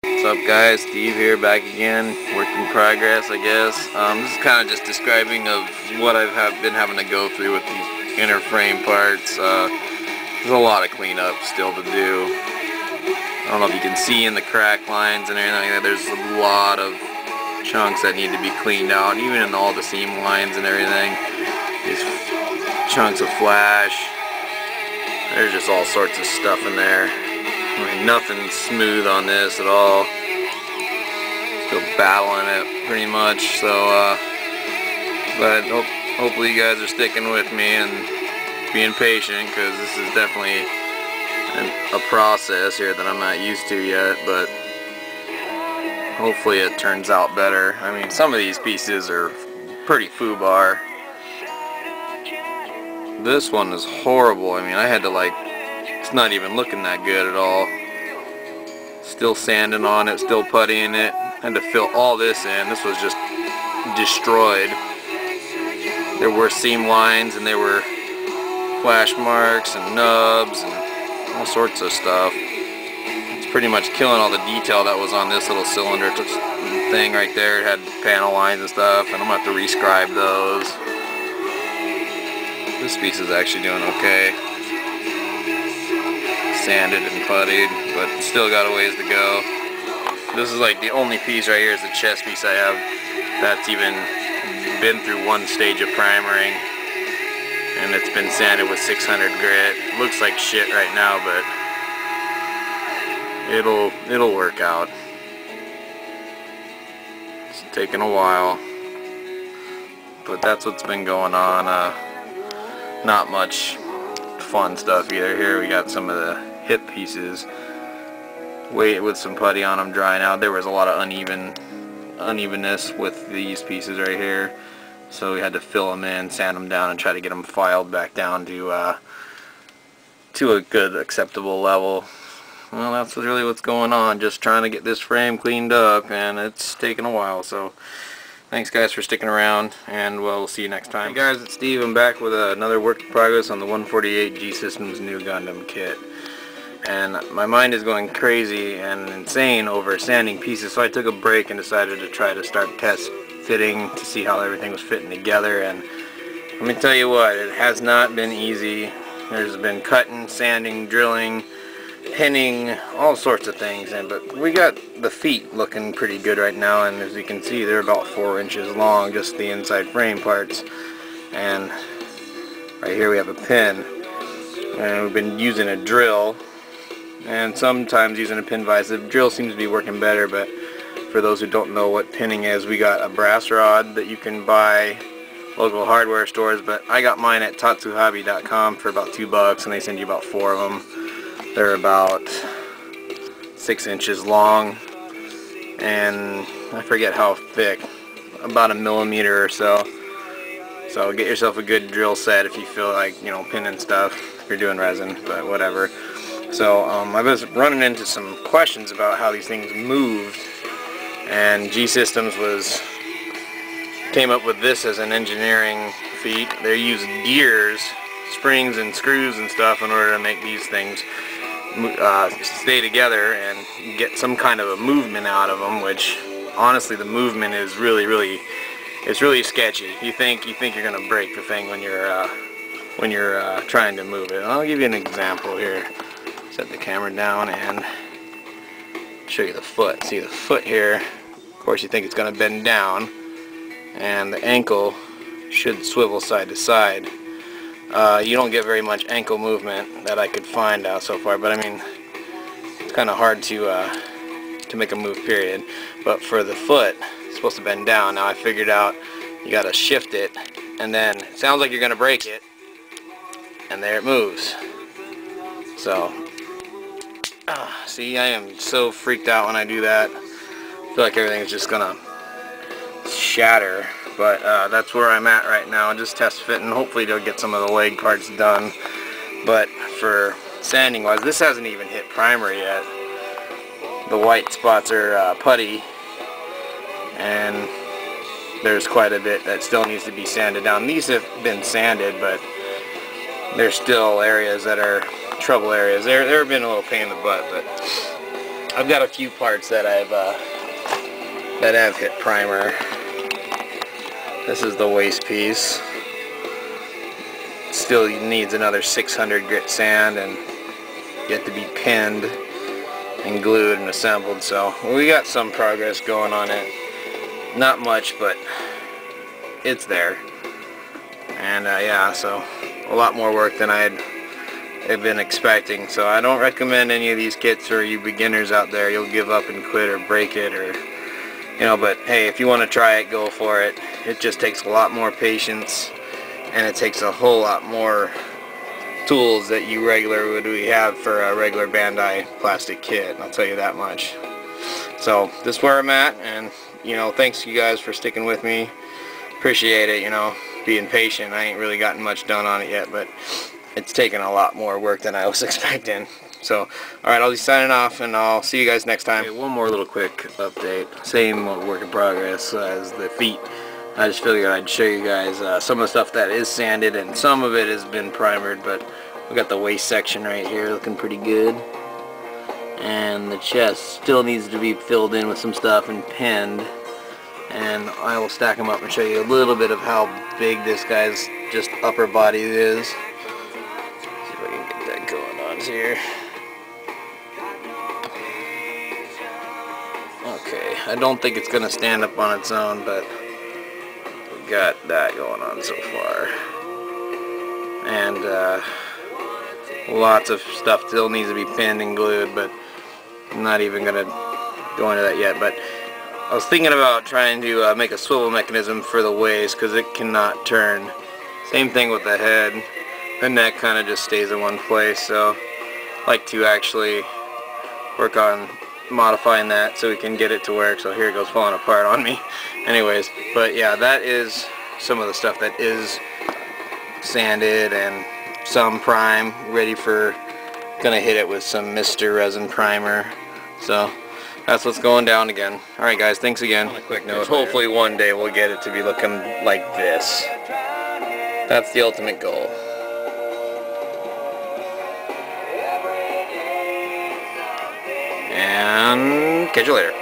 What's up guys, Steve here, back again, work in progress I guess. This is kind of just describing of what I've been having to go through with these inner frame parts. There's a lot of cleanup still to do. I don't know if you can see in the crack lines and everything like that, there's a lot of chunks that need to be cleaned out, even in all the seam lines and everything. These chunks of flash, there's just all sorts of stuff in there. I mean, nothing's smooth on this at all. Still battling it pretty much. So, but hopefully you guys are sticking with me and being patient, because this is definitely a process here that I'm not used to yet. But hopefully it turns out better. I mean, some of these pieces are pretty foobar. This one is horrible. I mean, I had to it's not even looking that good at all. Still sanding on it, still puttying it. Had to fill all this in. This was just destroyed. There were seam lines and there were flash marks and nubs and all sorts of stuff. It's pretty much killing all the detail that was on this little cylinder thing right there. It had panel lines and stuff, and I'm going to have to rescribe those. This piece is actually doing okay. Sanded and puttied, but still got a ways to go. This is like the only piece right here is the chest piece I have that's even been through one stage of primering, and it's been sanded with 600 grit. It looks like shit right now, but it'll work out. It's taking a while, but that's what's been going on. Not much fun stuff either. Here we got some of the hip pieces with some putty on them drying out. There was a lot of unevenness with these pieces right here, so we had to fill them in, sand them down, and try to get them filed back down to a good acceptable level. Well, that's really what's going on, just trying to get this frame cleaned up, and it's taking a while. So thanks guys for sticking around, and we'll see you next time. Hey guys, it's Steve. I'm back with another work in progress on the 148 G Systems Nu Gundam kit. And my mind is going crazy and insane over sanding pieces, so I took a break and decided to try to start test fitting to see how everything was fitting together. And let me tell you what, it has not been easy. There's been cutting, sanding, drilling, pinning, all sorts of things, but we got the feet looking pretty good right now, and as you can see, they're about 4 inches long, just the inside frame parts. And right here we have a pin, and we've been using a drill and sometimes using a pin vise. The drill seems to be working better, but for those who don't know what pinning is, we got a brass rod that you can buy local hardware stores, but I got mine at tatsuhobby.com for about $2, and they send you about 4 of them. They're about 6 inches long, and I forget how thick, about 1 millimeter or so. So get yourself a good drill set if you feel like, pinning stuff, if you're doing resin, but whatever. So I was running into some questions about how these things moved, and G Systems came up with this as an engineering feat. They use gears, springs and screws and stuff in order to make these things stay together and get some kind of a movement out of them, which honestly the movement is really sketchy. You think you're gonna break the thing when you're trying to move it. I'll give you an example here. Set the camera down and show you the foot. See the foot here, of course you think it's gonna bend down, and the ankle should swivel side to side. You don't get very much ankle movement that I could find out so far, but I mean, it's kind of hard to make a move, period. But for the foot, it's supposed to bend down. Now I figured out you got to shift it, and then it sounds like you're going to break it, and there it moves. So, see, I am so freaked out when I do that. I feel like everything's just going to shatter. But that's where I'm at right now, just test fitting. Hopefully they'll get some of the leg parts done. But for sanding wise, this hasn't even hit primer yet. The white spots are putty, and there's quite a bit that still needs to be sanded down. These have been sanded, but there's still areas that are trouble areas. They've been a little pain in the butt, but I've got a few parts that have hit primer. This is the waist piece. Still needs another 600 grit sand and yet to be pinned and glued and assembled. So we got some progress going on it. Not much, but it's there. And yeah, so a lot more work than I've been expecting. So I don't recommend any of these kits for you beginners out there. You'll give up and quit or break it, or you know, but hey, if you want to try it, go for it. It just takes a lot more patience, and it takes a whole lot more tools that you would have for a regular Bandai plastic kit. I'll tell you that much. So this is where I'm at, and you know, thanks you guys for sticking with me. Appreciate it, you know, being patient. I ain't really gotten much done on it yet, but it's taken a lot more work than I was expecting. So, alright, I'll be signing off, and I'll see you guys next time. Okay, one more little quick update. Same work in progress as the feet. I just figured I'd show you guys some of the stuff that is sanded, and some of it has been primered, but we got the waist section right here looking pretty good. And the chest still needs to be filled in with some stuff and pinned. And I will stack them up and show you a little bit of how big this guy's just upper body is. See if I can get that going on here. Okay, I don't think it's going to stand up on its own, but we got that going on so far. And lots of stuff still needs to be pinned and glued, but I'm not even going to go into that yet. But I was thinking about trying to make a swivel mechanism for the waist, because it cannot turn. Same thing with the head. The neck kind of just stays in one place, so I like to actually work on modifying that so we can get it to work. So here it goes falling apart on me. Anyways, but yeah, that is some of the stuff that is sanded and some prime, ready for, gonna hit it with some Mr. Resin primer. So that's what's going down again. Alright guys, thanks again. On a quick note, hopefully one day we'll get it to be looking like this. That's the ultimate goal. And catch you later.